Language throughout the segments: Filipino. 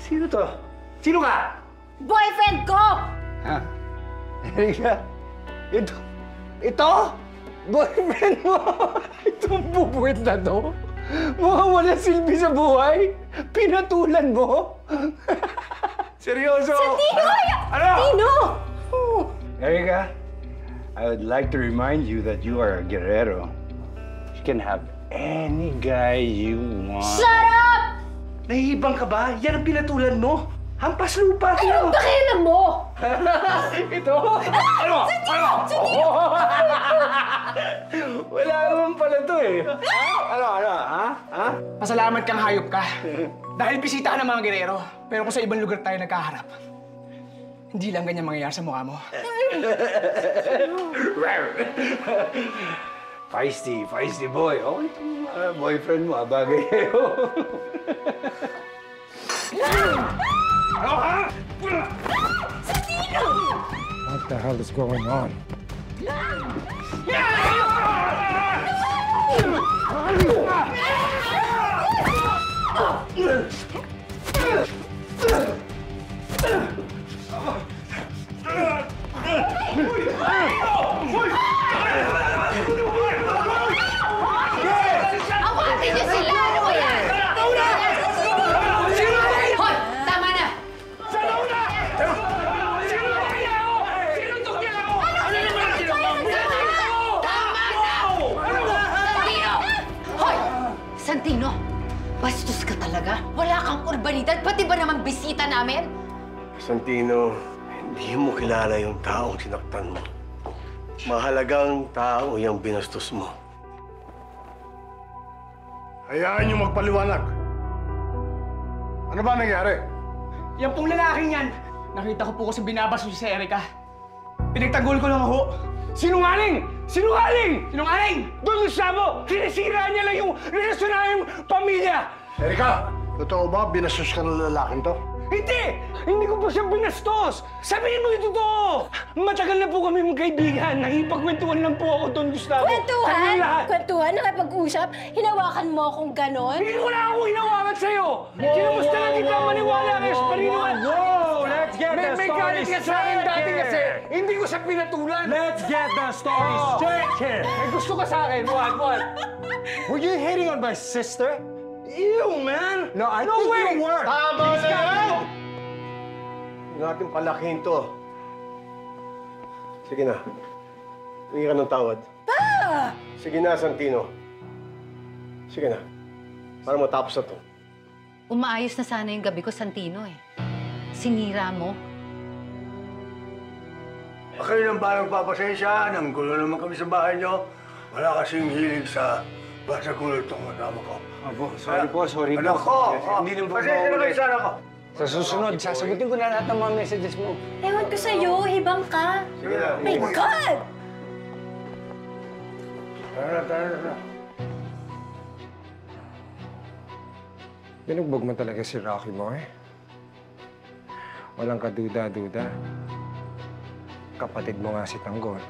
Sino to? Sino ka? Boyfriend ko! Ha? Erika? Ito? Boyfriend mo? Itong bubuwit na to? Mukhang wala silbi sa buhay? Pinatulan mo? Seryoso? Sa Tino! Ano? Tino! Erika, I would like to remind you that you are a guerrero. You can have any guy you want. Shut up! Nahihibang ka ba? Yan ang pinatulan mo. Hampas lupa kayo. Anong pakialam mo? Ito? Ano? Ano? Wala naman pala to eh. Ano? Ha? Ha? Pasalamat kang hayop ka. Dahil bisita ka ng mga gerero. Pero kung sa ibang lugar tayo nagkaharap, hindi lang ganyan mangyayari sa mukha mo. Feisty boy. Okay, boyfriend mo, bagay kayo. Ano ha? What the hell is going on? Awatin niyo sila! Ano ba yan? Hoy! Tama na! Santino! Bastos ka talaga? Wala kang urbanidad, pati ba naman bisita namin? Santino, hindi mo kilala yung taong sinaktan mo. Mahalagang tao yung binastos mo. Hayaan niyo magpaliwanag. Ano ba nangyari? Yan pong lalaking yan, nakita ko po kasi binabastos si Erika. Pinagtanggol ko lang ho. Sinungaling! Sinungaling! Sinungaling! Doon sa mo! Sinisira niya lang yung relasyon ng pamilya! Erika, totoo ba binastos ka ng lalaking to? Hindi! Hindi ko pa siya binastos! Sabihin mo yung totoo! Matagal na po kami magkaibigan. Nakipagkwentuhan lang po ako doon, Gustavo. Kwentuhan? Kami lahat. Kwentuhan? Nakipag-usap? Hinawakan mo akong ganon? Hindi ko na ako hinawakan sa'yo! Kinamusta lang kita maniwala kay Esparino. Whoa! Let's get the May story galit ka sa akin straight dati here. kasi hindi ko siya pinatulan. Let's get the story straight here. May gusto ka sa akin. What? Were you hitting on my sister? Ew, man! No, I no think way! you were. Tama na yan! Yung ating palakihin to. Sige na. Hingi ka ng tawad. Pa! Sige na, Santino. Sige na. Para matapos na to. Umaayos na sana yung gabi ko, Santino eh. Sinira mo. Kayo nang balang papasensya. Nang gulo naman kami sa bahay nyo. Wala kasing hilig sa basa gulo itong madama ko. Abo, sorry po. Anak ko! Hindi naman po Pasensya na kayo sa anak ko. Sa susunod, sasagutin ko na lahat ng mga messages mo. Ewan ko sa'yo, hibang ka. Sige na. My God! Tara na. Binugbog mo talaga si Rocky mo eh. Walang kaduda-duda. Kapatid mo nga si Tanggol.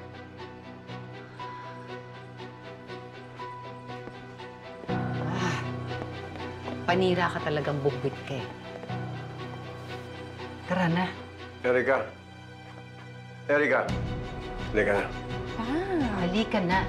Panira ka talagang bugwit ka eh. Tara na. Erika. Erika. Halika na. Halika na.